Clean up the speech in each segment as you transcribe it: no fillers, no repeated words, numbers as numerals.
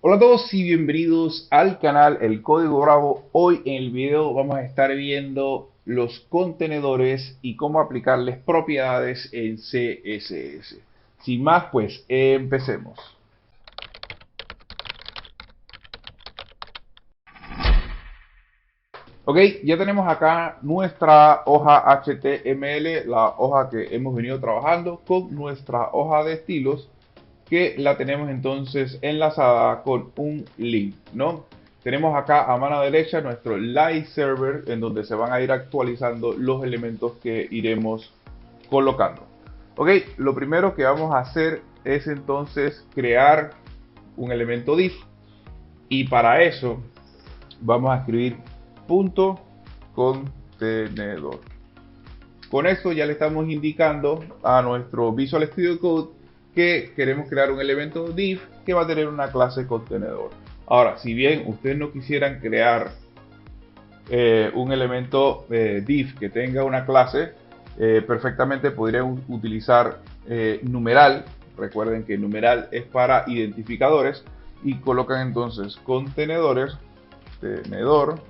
Hola a todos y bienvenidos al canal El Código Bravo. Hoy en el video vamos a estar viendo los contenedores y cómo aplicarles propiedades en CSS. Sin más, pues empecemos. Ok, ya tenemos acá nuestra hoja HTML, la hoja que hemos venido trabajando con nuestra hoja de estilos, que la tenemos entonces enlazada con un link, ¿no? Tenemos acá a mano derecha nuestro live server en donde se van a ir actualizando los elementos que iremos colocando. Ok, lo primero que vamos a hacer es entonces crear un elemento div y para eso vamos a escribir punto contenedor. Con esto ya le estamos indicando a nuestro Visual Studio Code que queremos crear un elemento div que va a tener una clase contenedor. Ahora, si bien ustedes no quisieran crear un elemento div que tenga una clase, perfectamente podrían utilizar numeral. Recuerden que numeral es para identificadores y colocan entonces contenedores, contenedor,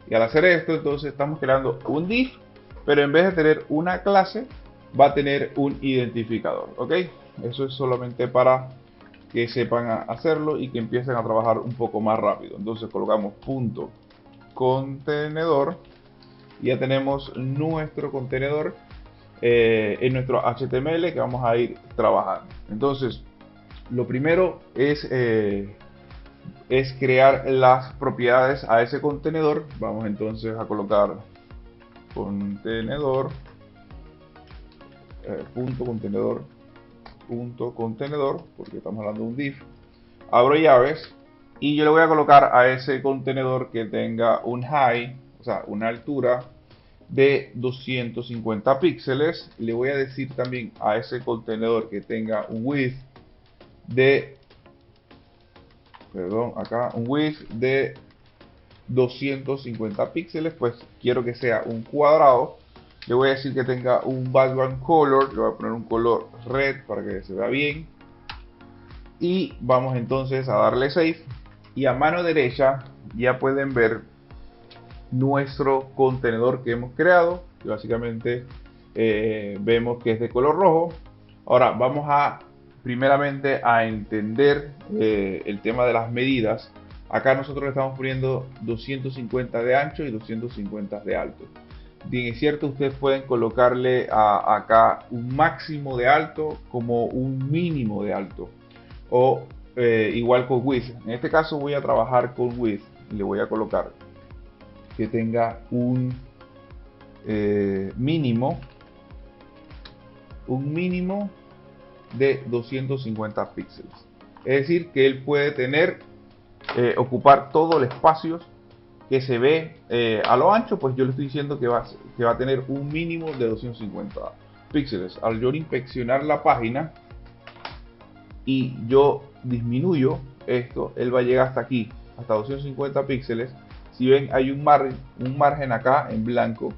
y al hacer esto entonces estamos creando un div, pero en vez de tener una clase va a tener un identificador. Ok, eso es solamente para que sepan hacerlo y que empiecen a trabajar un poco más rápido. Entonces colocamos punto contenedor y ya tenemos nuestro contenedor en nuestro HTML que vamos a ir trabajando. Entonces lo primero es crear las propiedades a ese contenedor. Vamos entonces a colocar contenedor, punto contenedor, porque estamos hablando de un div. Abro llaves y yo le voy a colocar a ese contenedor que tenga un height, o sea, una altura de 250 píxeles. Le voy a decir también a ese contenedor que tenga un width de, un width de 250 píxeles, pues quiero que sea un cuadrado. Le voy a decir que tenga un background color, le voy a poner un color red para que se vea bien. Y vamos entonces a darle save. Y a mano derecha ya pueden ver nuestro contenedor que hemos creado. Y básicamente vemos que es de color rojo. Ahora vamos a primeramente a entender el tema de las medidas. Acá nosotros le estamos poniendo 250 de ancho y 250 de alto. Bien, es cierto, ustedes pueden colocarle acá un máximo de alto como un mínimo de alto. O igual con width. En este caso voy a trabajar con width y le voy a colocar que tenga mínimo un mínimo de 250 píxeles. Es decir, que él puede tener, ocupar todo el espacio que se ve a lo ancho, pues yo le estoy diciendo que va a tener un mínimo de 250 píxeles. Al yo inspeccionar la página y yo disminuyo esto, él va a llegar hasta aquí, hasta 250 píxeles. Si ven, hay un margen acá en blanco.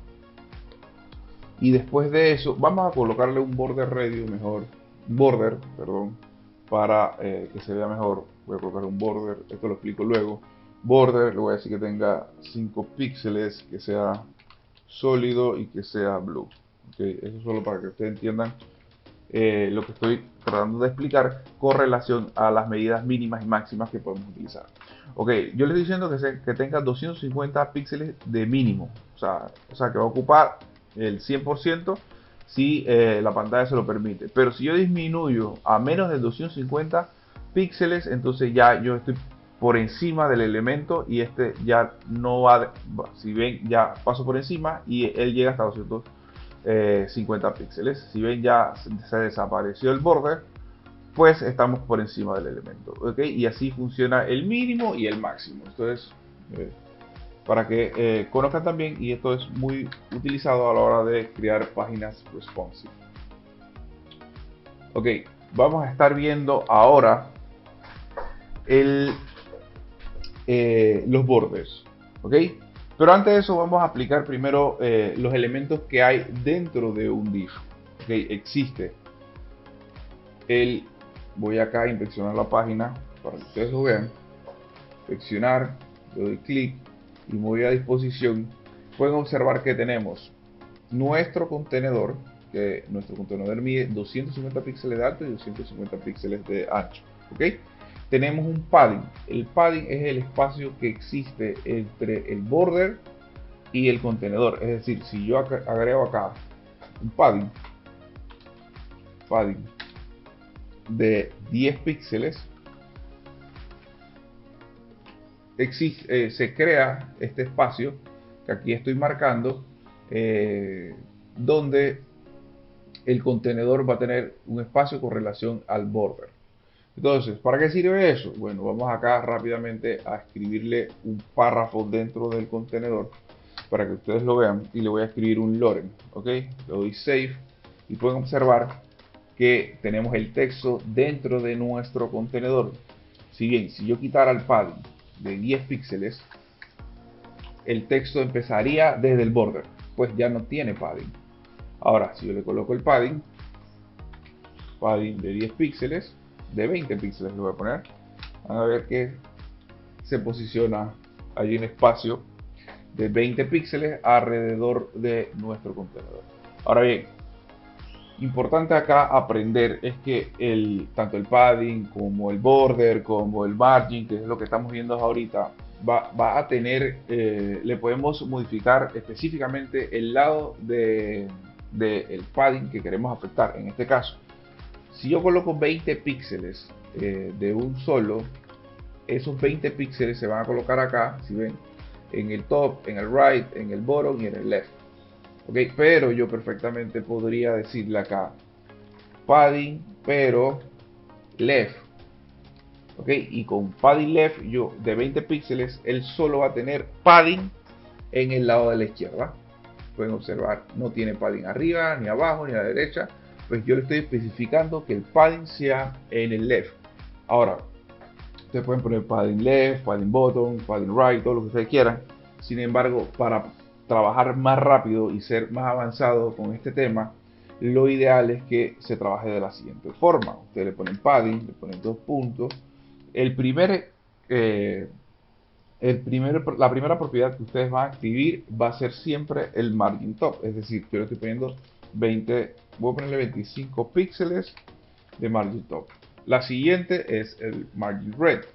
Y después de eso, vamos a colocarle un border radius mejor, border, perdón, para que se vea mejor. Voy a colocar un border, esto lo explico luego. Border, le voy a decir que tenga 5 píxeles, que sea sólido y que sea blue. Okay, eso es solo para que ustedes entiendan lo que estoy tratando de explicar con relación a las medidas mínimas y máximas que podemos utilizar. Ok, yo les estoy diciendo que tenga 250 píxeles de mínimo, o sea que va a ocupar el 100% si la pantalla se lo permite. Pero si yo disminuyo a menos de 250 píxeles, entonces ya yo estoy por encima del elemento y este ya no va, si ven, ya paso por encima y él llega hasta 250 píxeles. Si ven, ya se desapareció el border, pues estamos por encima del elemento. ¿Okay? Y así funciona el mínimo y el máximo. Esto es para que conozcan también, y esto es muy utilizado a la hora de crear páginas responsive. Ok, vamos a estar viendo ahora los borders. Ok, pero antes de eso vamos a aplicar primero los elementos que hay dentro de un div. Okay, existe voy acá a inspeccionar la página para que ustedes lo vean. seleccionar, le doy clic y me voy a disposición. Pueden observar que tenemos nuestro contenedor, que nuestro contenedor mide 250 píxeles de alto y 250 píxeles de ancho. ¿Ok? Tenemos un padding. El padding es el espacio que existe entre el border y el contenedor. Es decir, si yo agrego acá un padding de 10 píxeles, se crea este espacio que aquí estoy marcando, donde el contenedor va a tener un espacio con relación al border. Entonces, ¿para qué sirve eso? Bueno, vamos acá rápidamente a escribirle un párrafo dentro del contenedor para que ustedes lo vean, y le voy a escribir un lorem. Ok, le doy save y pueden observar que tenemos el texto dentro de nuestro contenedor. Si bien, si yo quitara el padding de 10 píxeles, el texto empezaría desde el border, pues ya no tiene padding. Ahora, si yo le coloco el padding de 10 píxeles, de 20 píxeles le voy a poner, van a ver que se posiciona allí un espacio de 20 píxeles alrededor de nuestro contenedor. Ahora bien, importante acá aprender es que tanto el padding como el border como el margin, que es lo que estamos viendo ahorita, va a tener, le podemos modificar específicamente el lado del padding que queremos afectar. En este caso, si yo coloco 20 píxeles de un solo, esos 20 píxeles se van a colocar acá, si ven, en el top, en el right, en el bottom y en el left. Ok, pero yo perfectamente podría decirle acá padding pero left. Ok, y con padding left, yo de 20 píxeles, él solo va a tener padding en el lado de la izquierda. Pueden observar, no tiene padding arriba, ni abajo, ni a la derecha. Pues yo le estoy especificando que el padding sea en el left. Ahora, ustedes pueden poner padding left, padding bottom, padding right, todo lo que ustedes quieran. Sin embargo, para trabajar más rápido y ser más avanzado con este tema, lo ideal es que se trabaje de la siguiente forma. Ustedes le ponen padding, le ponen 2 puntos. La primera propiedad que ustedes van a escribir va a ser siempre el margin top. Es decir, yo le estoy poniendo 20, voy a ponerle 25 píxeles de margin top. La siguiente es el margin right.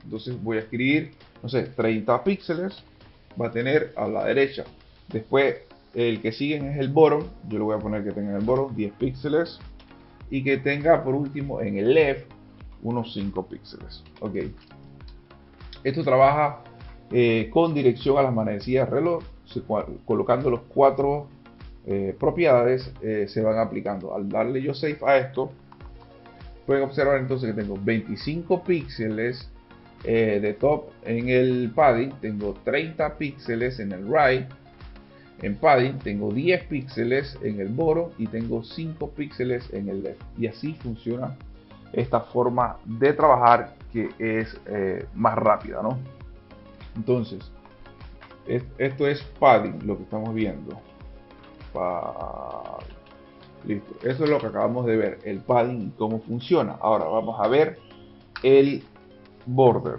Entonces voy a escribir, no sé, 30 píxeles. Va a tener a la derecha. Después el que siguen es el bottom. Yo le voy a poner que tenga en el bottom 10 píxeles. Y que tenga por último en el left unos 5 píxeles. Ok. Esto trabaja con dirección a las manecillas reloj. Colocando los 4 propiedades se van aplicando. Al darle yo save a esto, pueden observar entonces que tengo 25 píxeles de top en el padding, tengo 30 píxeles en el right en padding, tengo 10 píxeles en el bottom y tengo 5 píxeles en el left. Y así funciona esta forma de trabajar, que es más rápida, ¿no? Entonces, esto es padding, lo que estamos viendo. Listo, eso es lo que acabamos de ver, el padding y cómo funciona. Ahora vamos a ver el border.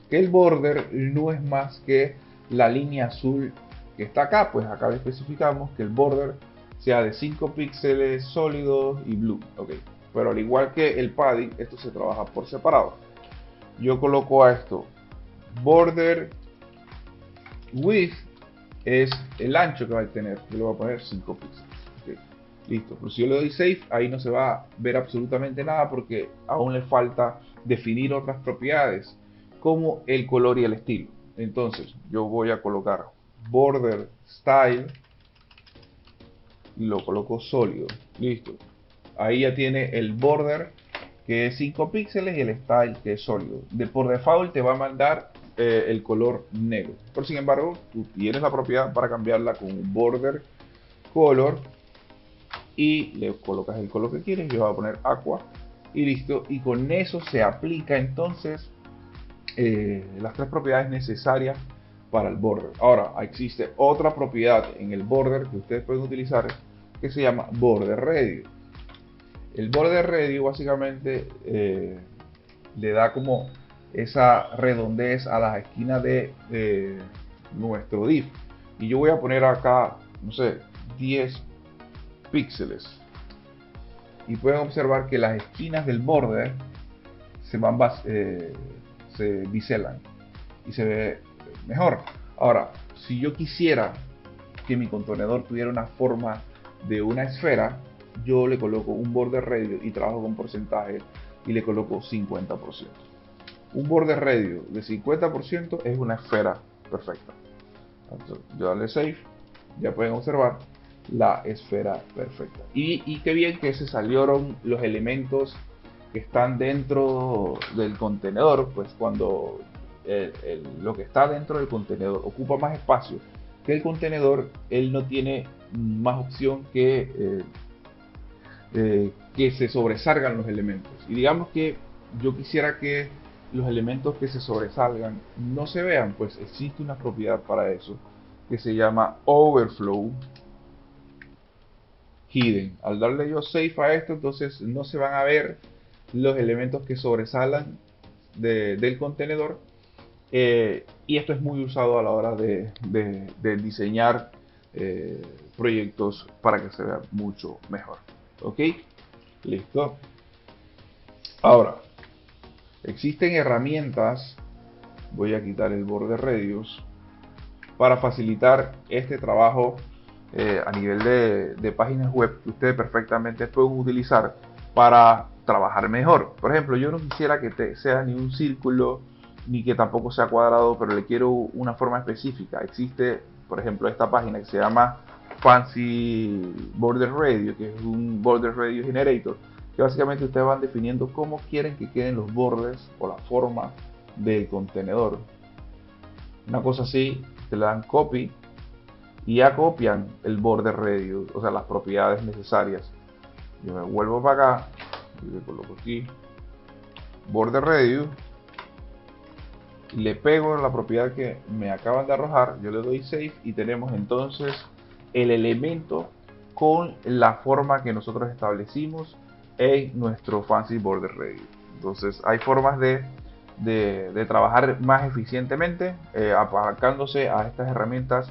Que el border no es más que la línea azul que está acá. Pues acá le especificamos que el border sea de 5 píxeles sólidos y blue. Ok, pero al igual que el padding, esto se trabaja por separado. Yo coloco a esto border width, es el ancho que va a tener. Yo le voy a poner 5 píxeles. Okay. Listo, pero si yo le doy save, ahí no se va a ver absolutamente nada porque aún le falta definir otras propiedades como el color y el estilo. Entonces yo voy a colocar border style y lo coloco sólido. Listo, ahí ya tiene el border que es 5 píxeles y el style que es sólido. Por default te va a mandar el color negro, pero sin embargo tú tienes la propiedad para cambiarla con un border color y le colocas el color que quieres. Yo voy a poner aqua y listo, y con eso se aplica entonces las 3 propiedades necesarias para el border. Ahora existe otra propiedad en el border que ustedes pueden utilizar que se llama border radio. El border radio básicamente le da como esa redondez a las esquinas de nuestro div. Y yo voy a poner acá, no sé, 10 píxeles. Y pueden observar que las esquinas del border se biselan y se ve mejor. Ahora, si yo quisiera que mi contenedor tuviera una forma de una esfera, yo le coloco un border radius y trabajo con porcentaje y le coloco 50%. Un border radius de 50% es una esfera perfecta. Entonces, yo darle save, ya pueden observar la esfera perfecta. Y qué bien que se salieron los elementos que están dentro del contenedor, pues cuando lo que está dentro del contenedor ocupa más espacio que el contenedor, él no tiene más opción que se sobresalgan los elementos. Y digamos que yo quisiera que los elementos que se sobresalgan no se vean, pues existe una propiedad para eso que se llama Overflow Hidden. Al darle yo save a esto, entonces no se van a ver los elementos que sobresalan del contenedor. Y esto es muy usado a la hora de diseñar proyectos para que se vea mucho mejor. Ok, listo. Ahora, existen herramientas, voy a quitar el border radius, para facilitar este trabajo a nivel de páginas web que ustedes perfectamente pueden utilizar para trabajar mejor. Por ejemplo, yo no quisiera que sea ni un círculo ni que tampoco sea cuadrado, pero le quiero una forma específica. Existe, por ejemplo, esta página que se llama Fancy Border Radius, que es un Border Radius Generator, que básicamente ustedes van definiendo cómo quieren que queden los bordes o la forma del contenedor. Una cosa así, te le dan copy y ya copian el border radius, o sea, las propiedades necesarias. Yo me vuelvo para acá y le coloco aquí border radius y le pego la propiedad que me acaban de arrojar. Yo le doy save y tenemos entonces el elemento con la forma que nosotros establecimos en nuestro fancy border radius. Entonces hay formas de trabajar más eficientemente apalancándose a estas herramientas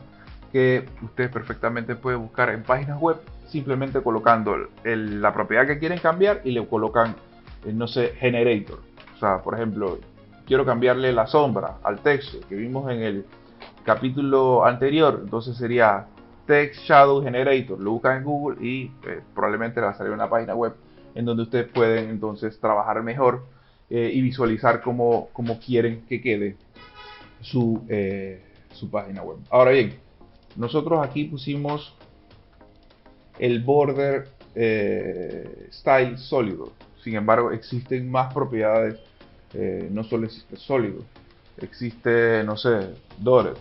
que ustedes perfectamente pueden buscar en páginas web, simplemente colocando la propiedad que quieren cambiar y le colocan, no sé, generator. O sea, por ejemplo, quiero cambiarle la sombra al texto que vimos en el capítulo anterior, entonces sería Text Shadow Generator. Lo buscan en Google y probablemente les va a salir una página web en donde ustedes pueden entonces trabajar mejor y visualizar cómo quieren que quede su página web. Ahora bien, nosotros aquí pusimos el border style sólido. Sin embargo, existen más propiedades. No solo existe sólido, existe, no sé, dotted,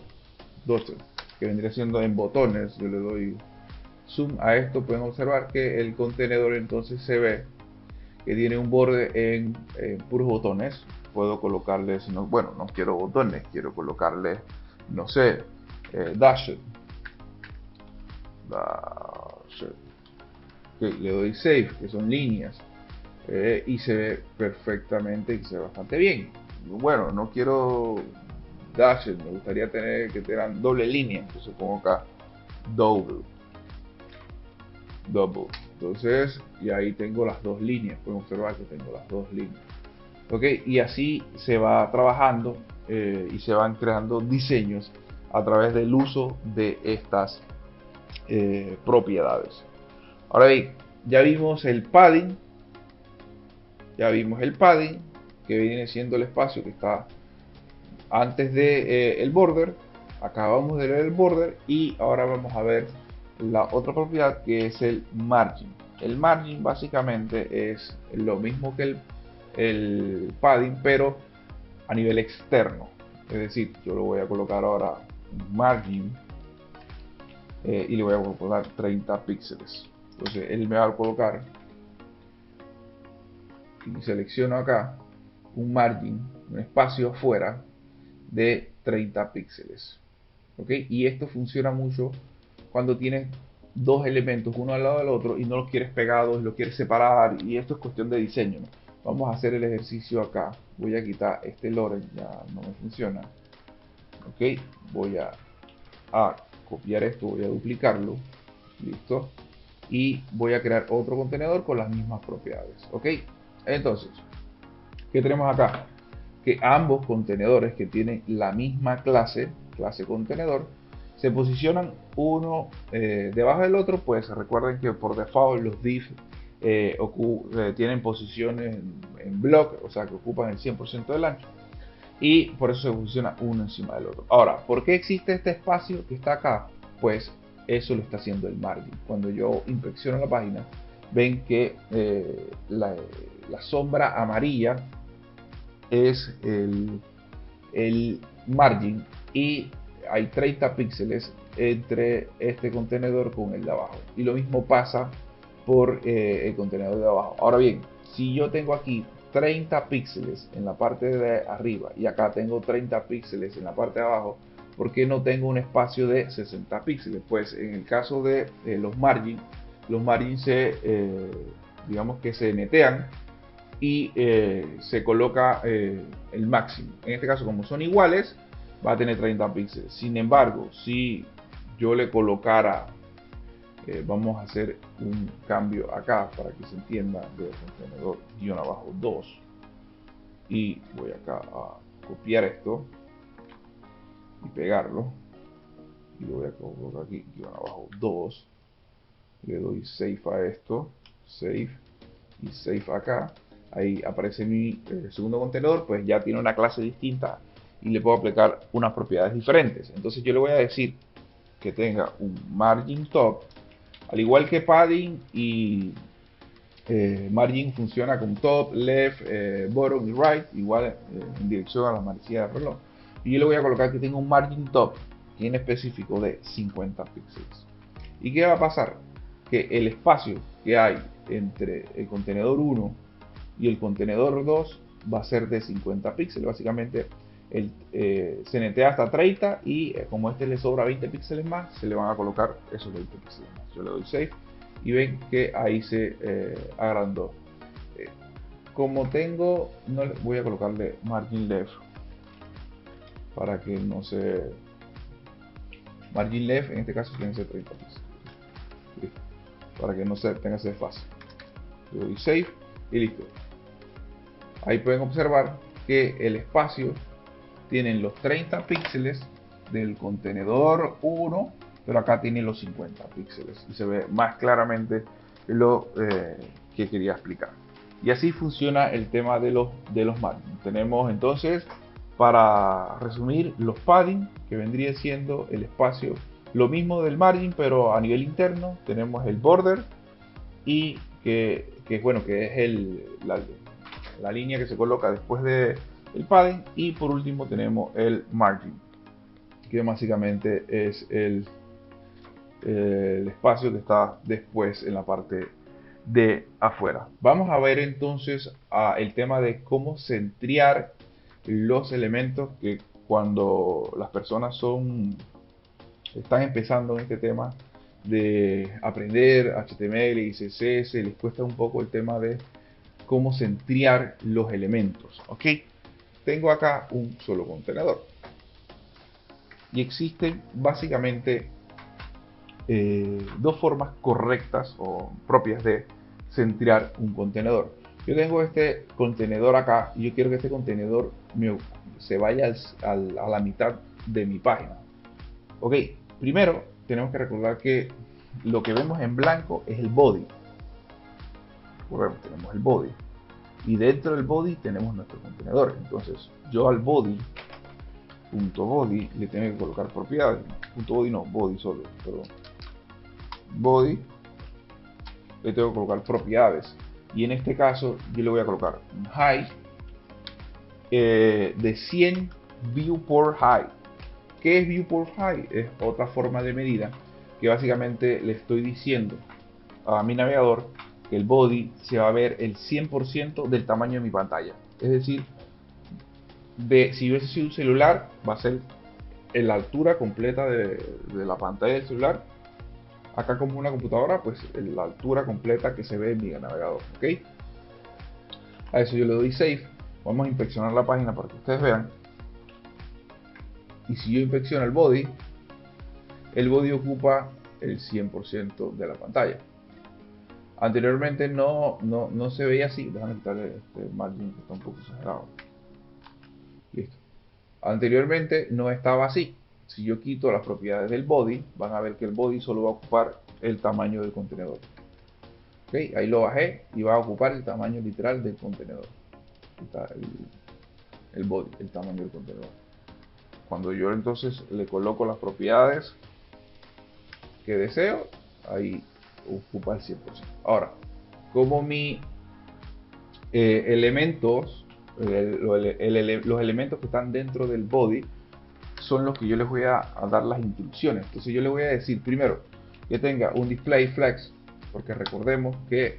que vendría siendo en botones. Yo le doy zoom a esto, pueden observar que el contenedor entonces se ve que tiene un borde en puros botones. Puedo colocarle, si no, bueno, no quiero botones, quiero colocarle, no sé, dashed. Okay, le doy save, que son líneas, y se ve perfectamente y se ve bastante bien. Bueno, no quiero dashed, me gustaría tener que tengan doble línea, entonces pongo acá double. Entonces, y ahí tengo las dos líneas, pueden observar que tengo las dos líneas. Ok, y así se va trabajando y se van creando diseños a través del uso de estas propiedades. Ahora bien, ya vimos el padding, que viene siendo el espacio que está antes de el border. Acabamos de ver el border y ahora vamos a ver la otra propiedad, que es el margin. El margin básicamente es lo mismo que el padding, pero a nivel externo. Es decir, yo lo voy a colocar ahora margin y le voy a colocar 30 píxeles. Entonces él me va a colocar, y selecciono acá un margin, un espacio afuera de 30 píxeles. ¿Ok? Y esto funciona mucho cuando tienes dos elementos uno al lado del otro y no los quieres pegados, los quieres separar, y esto es cuestión de diseño, ¿no? Vamos a hacer el ejercicio acá. voy a quitar este lorem, ya no me funciona. Ok, voy a copiar esto, voy a duplicarlo, listo, y voy a crear otro contenedor con las mismas propiedades. Ok, entonces, ¿qué tenemos acá? Que ambos contenedores que tienen la misma clase contenedor, se posicionan uno debajo del otro. Pues recuerden que por default los div tienen posiciones en block, o sea que ocupan el 100% del ancho, y por eso se posiciona uno encima del otro. Ahora, ¿por qué existe este espacio que está acá? Pues eso lo está haciendo el margin. Cuando yo inspecciono la página, ven que la sombra amarilla es el margin, y hay 30 píxeles entre este contenedor con el de abajo, y lo mismo pasa por el contenedor de abajo. Ahora bien, si yo tengo aquí 30 píxeles en la parte de arriba y acá tengo 30 píxeles en la parte de abajo, ¿por qué no tengo un espacio de 60 píxeles? Pues en el caso de los margin se digamos que se netean y se coloca el máximo. En este caso, como son iguales, va a tener 30 píxeles. Sin embargo, si yo le colocara, vamos a hacer un cambio acá para que se entienda, de contenedor guión abajo 2, y voy acá a copiar esto y pegarlo, y lo voy a colocar aquí guión abajo 2, le doy save a esto, save, y save acá. Ahí aparece mi segundo contenedor, pues ya tiene una clase distinta y le puedo aplicar unas propiedades diferentes. Entonces yo le voy a decir que tenga un margin top, al igual que padding y margin funciona con top, left, bottom y right, igual en dirección a la manecilla del reloj. Y yo le voy a colocar que tenga un margin top en específico de 50 píxeles. ¿Y qué va a pasar? Que el espacio que hay entre el contenedor 1 y el contenedor 2 va a ser de 50 píxeles. Básicamente se netea hasta 30, y como este le sobra 20 píxeles más, se le van a colocar esos 20 píxeles más. Yo le doy save y ven que ahí se agrandó. Como tengo, no voy a colocarle margin left para que no se... Margin left en este caso tiene que ser 30 píxeles. Listo. Para que no se tenga ese desfase. Le doy save y listo. Ahí pueden observar que el espacio tienen los 30 píxeles del contenedor 1, pero acá tiene los 50 píxeles y se ve más claramente lo que quería explicar. Y así funciona el tema de los margin. Tenemos entonces, para resumir, los padding, que vendría siendo el espacio, lo mismo del margin pero a nivel interno. Tenemos el border, y que es la línea que se coloca después de el padding, y por último tenemos el margin, que básicamente es el espacio que está después en la parte de afuera. Vamos a ver entonces el tema de cómo centrear los elementos, que cuando las personas están empezando en este tema de aprender HTML y CSS, les cuesta un poco el tema de cómo centrear los elementos. Ok, tengo acá un solo contenedor y existen básicamente dos formas correctas o propias de centrear un contenedor. Yo tengo este contenedor acá y yo quiero que este contenedor se vaya a la mitad de mi página. Ok, primero tenemos que recordar que lo que vemos en blanco es el body. Bueno, tenemos el body, y dentro del body tenemos nuestro contenedor. Entonces yo al body le tengo que colocar propiedades. Body solo, perdón. Body le tengo que colocar propiedades, y en este caso yo le voy a colocar un height de 100 viewport height. ¿Qué es viewport height? Es otra forma de medida que básicamente le estoy diciendo a mi navegador que el body se va a ver el 100% del tamaño de mi pantalla. Es decir, si hubiese sido un celular, va a ser en la altura completa de la pantalla del celular. Acá, como una computadora, pues en la altura completa que se ve en mi navegador. ¿Ok? A eso yo le doy save. Vamos a inspeccionar la página para que ustedes vean. Y si yo inspecciono el body ocupa el 100% de la pantalla. Anteriormente no se veía así. Déjame quitarle este margin que está un poco exagerado. Listo. Anteriormente no estaba así. Si yo quito las propiedades del body, van a ver que el body solo va a ocupar el tamaño del contenedor. ¿Okay? Ahí lo bajé y va a ocupar el tamaño literal del contenedor. Está el body, el tamaño del contenedor. Cuando yo entonces le coloco las propiedades que deseo, ahí ocupa el 100%. Ahora, como mi elementos, los elementos que están dentro del body son los que yo les voy a dar las instrucciones. Entonces yo le voy a decir primero que tenga un display flex, porque recordemos que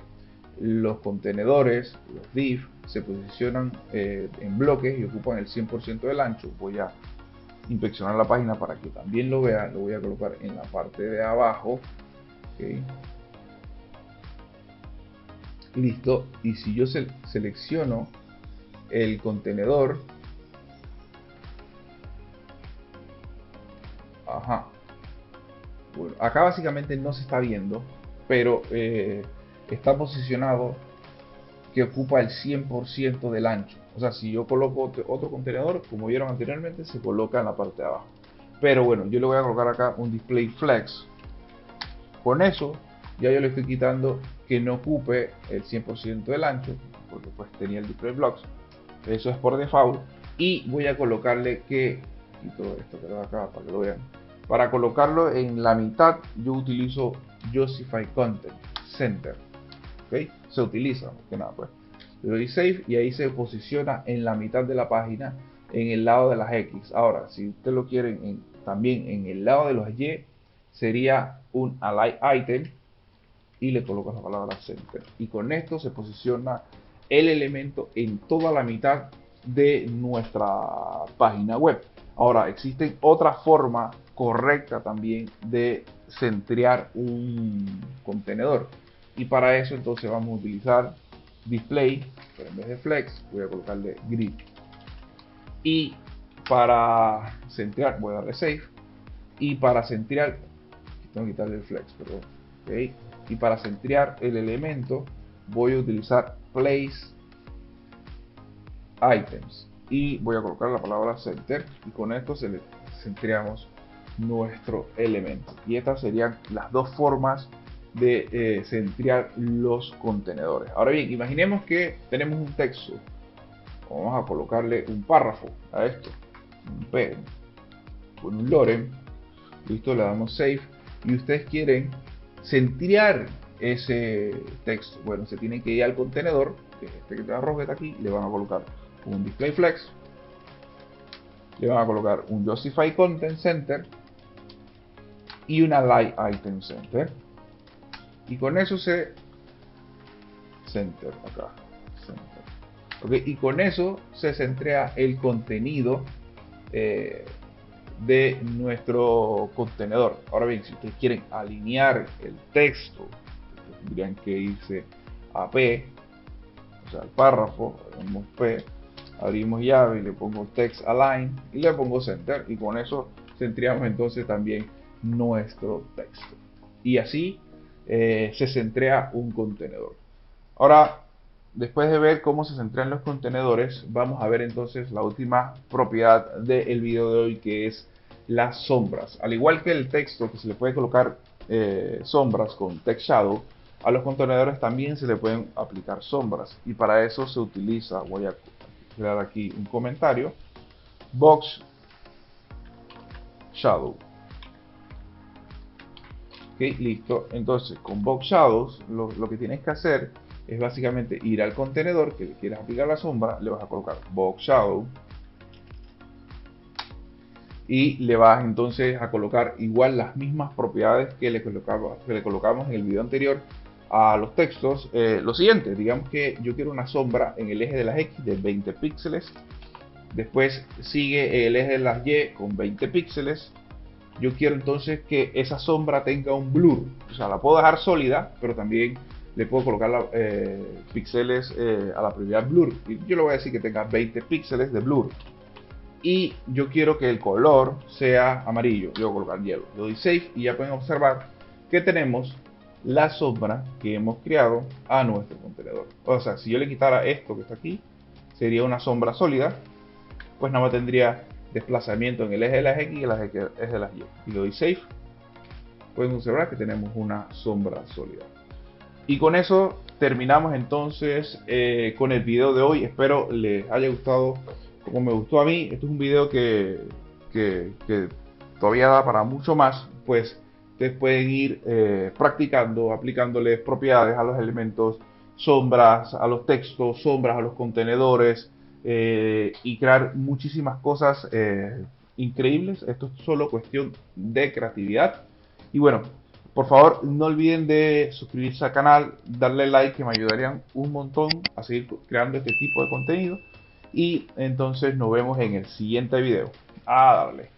los contenedores, los div, se posicionan en bloques y ocupan el 100% del ancho. Voy a inspeccionar la página para que también lo vean. Lo voy a colocar en la parte de abajo. Okay. Listo. Y si yo selecciono el contenedor, bueno, acá básicamente no se está viendo, pero está posicionado que ocupa el 100% del ancho. O sea, si yo coloco otro contenedor, como vieron anteriormente, se coloca en la parte de abajo. Pero bueno, yo le voy a colocar acá un display flex. Con eso ya yo le estoy quitando que no ocupe el 100% del ancho, porque pues tenía el display blocks. Eso es por default. Y voy a colocarle que, quito esto que va acá para que lo vean. Para colocarlo en la mitad, yo utilizo Justify Content Center. ¿Okay? Se utiliza, más que nada, pues. Le doy Save y ahí se posiciona en la mitad de la página, en el lado de las X. Ahora, si usted lo quieren también en el lado de los Y, sería un Align Item y le coloco la palabra Center. Y con esto se posiciona el elemento en toda la mitad de nuestra página web. Ahora, existen otras formas correctas también de centrear un contenedor. Y para eso entonces vamos a utilizar display, pero en vez de flex voy a colocarle grid. Y para centrar voy a darle save. Y para centrar, tengo que quitarle el flex, perdón. Okay. Y para centrar el elemento voy a utilizar place items. Y voy a colocar la palabra center. Y con esto centramos nuestro elemento. Y estas serían las dos formas de centrar los contenedores. Ahora bien, imaginemos que tenemos un texto. Vamos a colocarle un párrafo a esto, un P con un lorem. Listo, le damos save. Y ustedes quieren centrar ese texto. Bueno, se tienen que ir al contenedor, que es este que está rojo, que está aquí. Le van a colocar un display flex, le van a colocar un justify content center y una light item center. Y con eso center acá, center. Okay, y con eso se centrea el contenido de nuestro contenedor. Ahora bien, si ustedes quieren alinear el texto, tendrían que irse a P, o sea, el párrafo, abrimos P, abrimos llave y le pongo text align y le pongo center, y con eso centramos entonces también nuestro texto. Y así se centrea un contenedor. Ahora, después de ver cómo se centran los contenedores, vamos a ver entonces la última propiedad del video de hoy, que es las sombras. Al igual que el texto, que se le puede colocar sombras con text shadow, a los contenedores también se le pueden aplicar sombras, y para eso se utiliza, voy a crear aquí un comentario, box shadow. Ok, listo. Entonces con box shadows lo que tienes que hacer es básicamente ir al contenedor que le quieras aplicar la sombra, le vas a colocar box shadow y le vas entonces a colocar igual las mismas propiedades que le colocamos en el video anterior a los textos. Lo siguiente, digamos que yo quiero una sombra en el eje de las X de 20 píxeles, después sigue el eje de las Y con 20 píxeles. Yo quiero entonces que esa sombra tenga un blur, o sea, la puedo dejar sólida, pero también le puedo colocar píxeles a la prioridad blur. Y yo le voy a decir que tenga 20 píxeles de blur. Y yo quiero que el color sea amarillo. Yo voy a colocar yellow. Le doy save y ya pueden observar que tenemos la sombra que hemos creado a nuestro contenedor. O sea, si yo le quitara esto que está aquí, sería una sombra sólida. Pues nada más tendría desplazamiento en el eje de las X y el eje de las Y. Y le doy save. Pueden observar que tenemos una sombra sólida. Y con eso terminamos entonces con el video de hoy. Espero les haya gustado como me gustó a mí. Esto es un video que todavía da para mucho más. Pues ustedes pueden ir practicando, aplicándoles propiedades a los elementos, sombras a los textos, sombras a los contenedores y crear muchísimas cosas increíbles. Esto es solo cuestión de creatividad. Y bueno, por favor, no olviden de suscribirse al canal, darle like, que me ayudarían un montón a seguir creando este tipo de contenido. Y entonces nos vemos en el siguiente video. A darle.